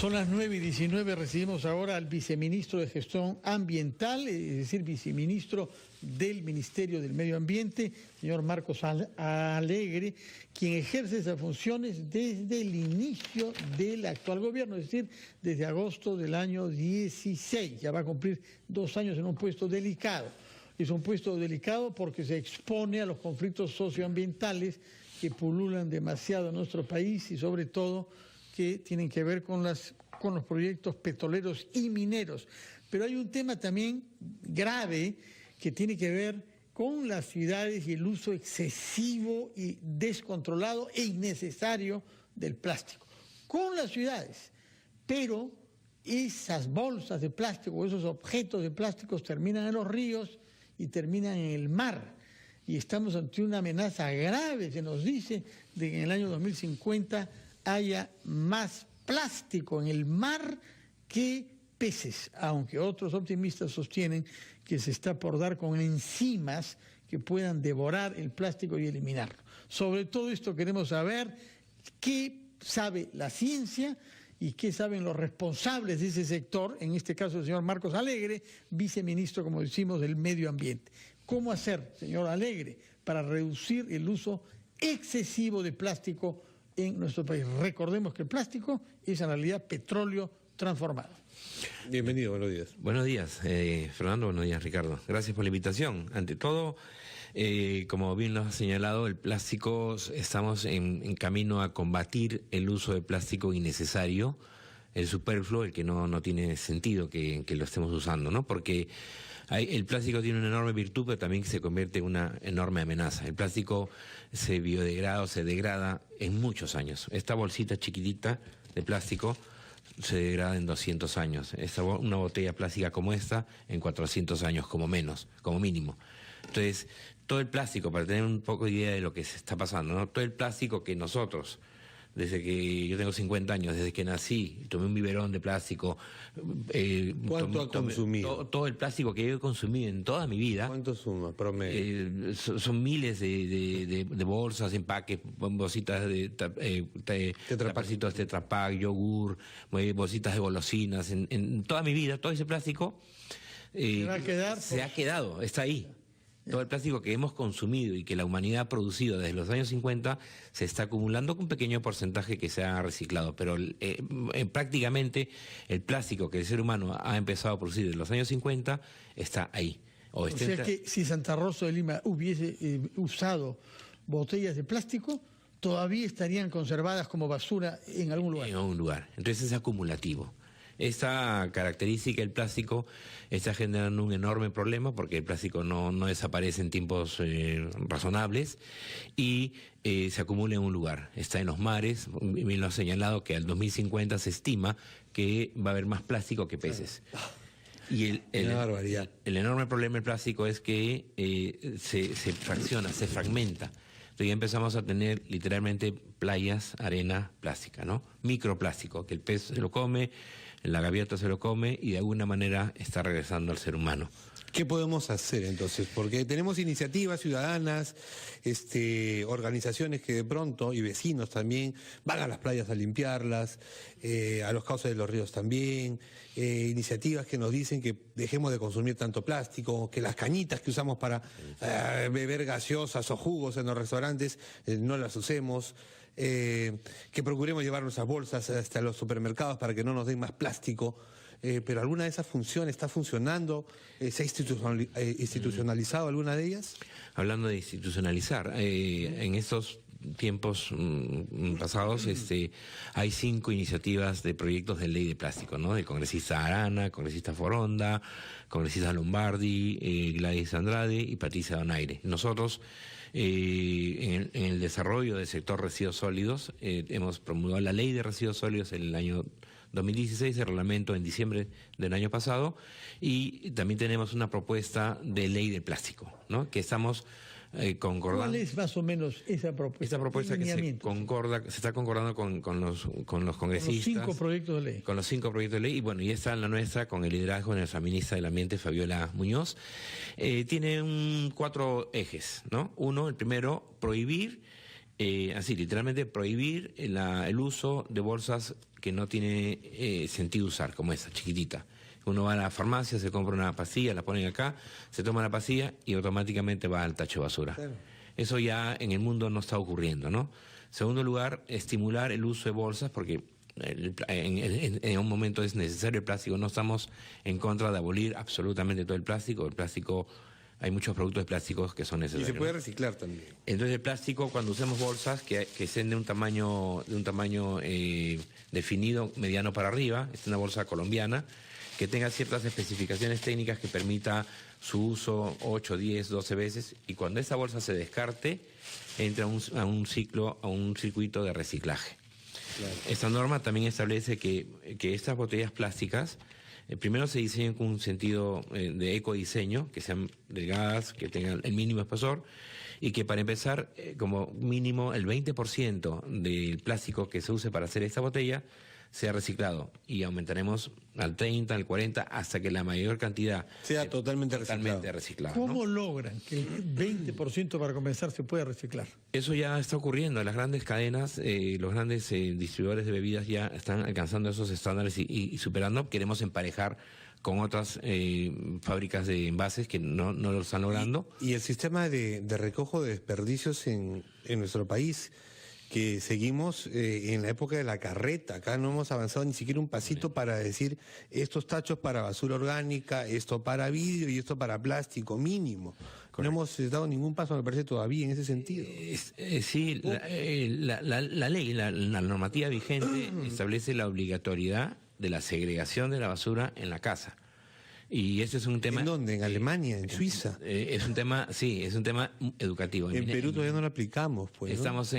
Son las 9:19, recibimos ahora al viceministro de Gestión Ambiental, es decir, viceministro del Ministerio del Medio Ambiente, señor Marcos Alegre, quien ejerce esas funciones desde el inicio del actual gobierno, es decir, desde agosto del año 16. Ya va a cumplir 2 años en un puesto delicado. Es un puesto delicado porque se expone a los conflictos socioambientales que pululan demasiado en nuestro país y sobre todo que tienen que ver con los proyectos petroleros y mineros. Pero hay un tema también grave que tiene que ver con las ciudades y el uso excesivo y descontrolado e innecesario del plástico. Con las ciudades, pero esas bolsas de plástico, esos objetos de plásticos terminan en los ríos y terminan en el mar. Y estamos ante una amenaza grave que nos dice de que en el año 2050 haya más plástico en el mar que peces, aunque otros optimistas sostienen que se está por dar con enzimas que puedan devorar el plástico y eliminarlo. Sobre todo esto queremos saber qué sabe la ciencia y qué saben los responsables de ese sector, en este caso el señor Marcos Alegre, viceministro, como decimos, del Medio Ambiente. ¿Cómo hacer, señor Alegre, para reducir el uso excesivo de plástico en nuestro país? Recordemos que el plástico es en realidad petróleo transformado. Bienvenido, buenos días. Buenos días, Fernando, buenos días, Ricardo. Gracias por la invitación. Ante todo, como bien lo has señalado, el plástico, estamos en camino a combatir el uso de plástico innecesario, el superfluo, el que no tiene sentido que lo estemos usando, ¿no? Porque el plástico tiene una enorme virtud, pero también se convierte en una enorme amenaza. El plástico se biodegrada o se degrada en muchos años. Esta bolsita chiquitita de plástico se degrada en 200 años. Una botella plástica como esta en 400 años como mínimo. Entonces, todo el plástico, para tener un poco de idea de lo que se está pasando, ¿no? Todo el plástico que nosotros, desde que yo tengo 50 años, desde que nací, tomé un biberón de plástico. ¿Cuánto ha consumido? Todo el plástico que yo he consumido en toda mi vida. ¿Cuánto suma, promedio? Son miles de bolsas, empaques, bolsitas de taparcitos de Tetra Pak, yogur, bolsitas de golosinas. En toda mi vida, todo ese plástico se ha quedado, está ahí. Todo el plástico que hemos consumido y que la humanidad ha producido desde los años 50 se está acumulando con un pequeño porcentaje que se ha reciclado, pero prácticamente el plástico que el ser humano ha empezado a producir desde los años 50 está ahí. O sea que si Santa Rosa de Lima hubiese usado botellas de plástico, todavía estarían conservadas como basura en algún lugar. En algún lugar. Entonces es acumulativo. Esta característica del plástico está generando un enorme problema porque el plástico no desaparece en tiempos razonables y se acumula en un lugar. Está en los mares, bien lo ha señalado que al 2050 se estima que va a haber más plástico que peces. Y el enorme problema del plástico es que se fracciona, se fragmenta. Entonces ya empezamos a tener literalmente playas, arena plástica, ¿no? Microplástico, que el pez se lo come, la gaviota se lo come y de alguna manera está regresando al ser humano. ¿Qué podemos hacer entonces? Porque tenemos iniciativas ciudadanas, organizaciones que de pronto, y vecinos también, van a las playas a limpiarlas, a los cauces de los ríos también, iniciativas que nos dicen que dejemos de consumir tanto plástico, que las cañitas que usamos para beber gaseosas o jugos en los restaurantes no las usemos, que procuremos llevar nuestras bolsas hasta los supermercados para que no nos den más plástico. Pero ¿alguna de esas funciones está funcionando? ¿Se ha institucionalizado alguna de ellas? Hablando de institucionalizar, en estos tiempos pasados hay 5 iniciativas de proyectos de ley de plástico, ¿no? Del congresista Arana, congresista Foronda, congresista Lombardi, Gladys Andrade y Patricia Donaire. Nosotros, en el desarrollo del sector residuos sólidos, hemos promulgado la ley de residuos sólidos en el año 2016, el reglamento en diciembre del año pasado, y también tenemos una propuesta de ley del plástico, ¿no? Que estamos concordando. ¿Cuál es más o menos esa propuesta? Esta propuesta que se está concordando con los congresistas. Con los 5 proyectos de ley. Con los 5 proyectos de ley, y bueno, y está la nuestra con el liderazgo de nuestra ministra del Ambiente, Fabiola Muñoz. Tiene 4 ejes, ¿no? Uno, el primero, prohibir Así, literalmente prohibir el uso de bolsas que no tiene sentido usar, como esa, chiquitita. Uno va a la farmacia, se compra una pastilla, la ponen acá, se toma la pastilla y automáticamente va al tacho de basura. Claro. Eso ya en el mundo no está ocurriendo, ¿no? Segundo lugar, estimular el uso de bolsas, porque en un momento es necesario el plástico. No estamos en contra de abolir absolutamente todo el plástico. El plástico, hay muchos productos de plásticos que son necesarios. Y se puede reciclar también. Entonces el plástico, cuando usemos bolsas que sean de un tamaño definido, mediano para arriba, es una bolsa colombiana, que tenga ciertas especificaciones técnicas que permita su uso 8, 10, 12 veces, y cuando esa bolsa se descarte, entra a un circuito de reciclaje. Claro. Esta norma también establece que estas botellas plásticas primero se diseñen con un sentido de ecodiseño, que sean delgadas, que tengan el mínimo espesor, y que para empezar, como mínimo el 20% del plástico que se use para hacer esta botella sea reciclado, y aumentaremos al 30, al 40, hasta que la mayor cantidad sea totalmente reciclado. ¿Cómo logran que el 20% para comenzar se pueda reciclar? Eso ya está ocurriendo. Las grandes cadenas, los grandes distribuidores de bebidas ya están alcanzando esos estándares y superando. Queremos emparejar con otras fábricas de envases que no lo están logrando. Y el sistema de recojo de desperdicios en nuestro país, que seguimos en la época de la carreta. Acá no hemos avanzado ni siquiera un pasito para decir estos tachos para basura orgánica, esto para vidrio y esto para plástico, mínimo. Correcto. No hemos dado ningún paso, me parece, todavía en ese sentido. Sí, la ley, la normativa vigente establece la obligatoriedad de la segregación de la basura en la casa. Y ese es un tema... ¿En dónde? ¿En Alemania? ¿En Suiza? Es un tema, sí, es un tema educativo. En Perú todavía no lo aplicamos, pues, ¿no? Estamos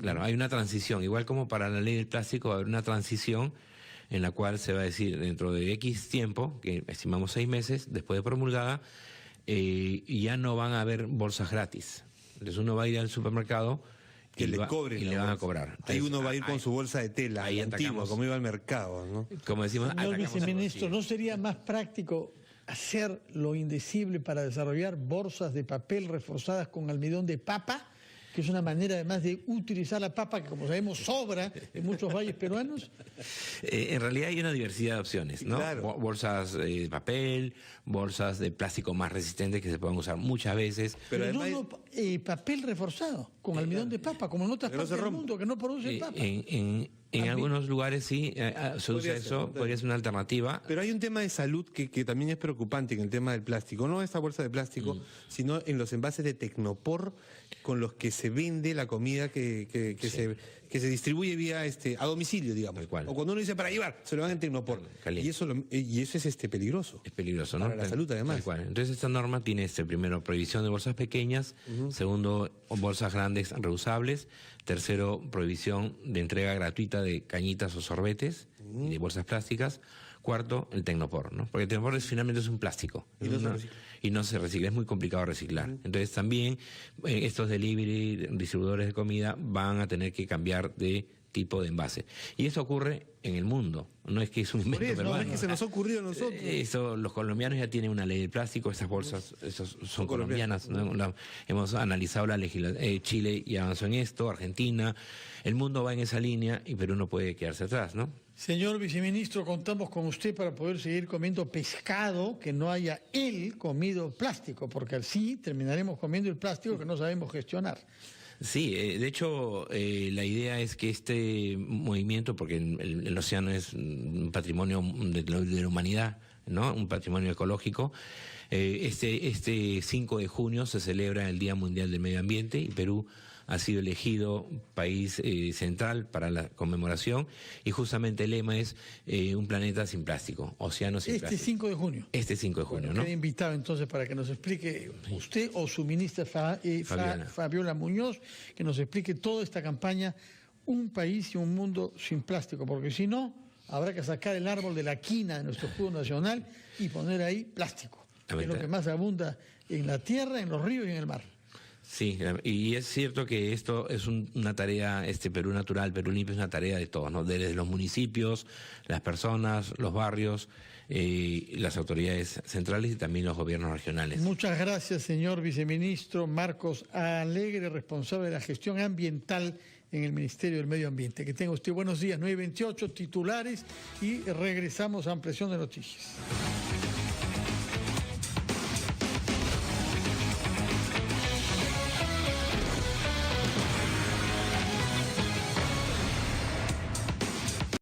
claro, hay una transición, igual como para la ley del plástico va a haber una transición en la cual se va a decir dentro de X tiempo, que estimamos 6 meses, después de promulgada, ya no van a haber bolsas gratis. Entonces uno va a ir al supermercado que le cobren y le van a cobrar. Entonces, ahí uno va a ir con su bolsa de tela, ahí antigua, como iba al mercado, ¿no? Como decimos, señor viceministro, ¿no sería más práctico hacer lo indecible para desarrollar bolsas de papel reforzadas con almidón de papa, que es una manera además de utilizar la papa que, como sabemos, sobra en muchos valles peruanos? En realidad hay una diversidad de opciones, ¿no? Claro. Bolsas de papel, bolsas de plástico más resistentes que se pueden usar muchas veces. Pero además, papel reforzado con almidón de papa, como en otras partes del mundo que no producen papa. En algunos lugares sí se usa eso, podría ser una alternativa. Pero hay un tema de salud que también es preocupante en el tema del plástico. No esta bolsa de plástico, sino en los envases de Tecnopor con los que se vende la comida que se distribuye vía a domicilio, digamos. O cuando uno dice para llevar, se lo van en Tecnopor. Y eso es peligroso. Es peligroso, ¿no? Para la salud, además. Entonces esta norma tiene primero prohibición de bolsas pequeñas, segundo bolsas grandes reusables, tercero prohibición de entrega gratuita de cañitas o sorbetes y de bolsas plásticas, cuarto el Tecnopor, ¿no? Porque el Tecnopor finalmente es un plástico y no se recicla, es muy complicado reciclar. Entonces también estos delivery, distribuidores de comida van a tener que cambiar de tipo de envase. Y eso ocurre en el mundo, no es que es un invento peruano. No es que se nos ha ocurrido a nosotros. Los colombianos ya tienen una ley de plástico, estas bolsas son colombianas, ¿no? Hemos analizado la legislación, Chile ya avanzó en esto, Argentina, el mundo va en esa línea y Perú no puede quedarse atrás, ¿no? Señor viceministro, contamos con usted para poder seguir comiendo pescado que no haya él comido plástico, porque así terminaremos comiendo el plástico que no sabemos gestionar. Sí, de hecho, la idea es que este movimiento, porque el océano es un patrimonio de la humanidad, ¿no? Un patrimonio ecológico. Este 5 de junio se celebra el Día Mundial del Medio Ambiente y Perú ha sido elegido país central para la conmemoración, y justamente el lema es un planeta sin plástico, océano sin plástico. 5 de junio. Este 5 de junio, ¿no? Queda invitado entonces para que nos explique usted o su ministra Fabiola Muñoz, que nos explique toda esta campaña, un país y un mundo sin plástico, porque si no, habrá que sacar el árbol de la quina de nuestro escudo nacional y poner ahí plástico, que es lo que más abunda en la tierra, en los ríos y en el mar. Sí, y es cierto que esto es una tarea, Perú Natural, Perú Limpio es una tarea de todos, ¿no? Desde los municipios, las personas, los barrios, las autoridades centrales y también los gobiernos regionales. Muchas gracias, señor viceministro Marcos Alegre, responsable de la gestión ambiental en el Ministerio del Medio Ambiente. Que tenga usted buenos días, 9:28, titulares, y regresamos a Ampliación de Noticias.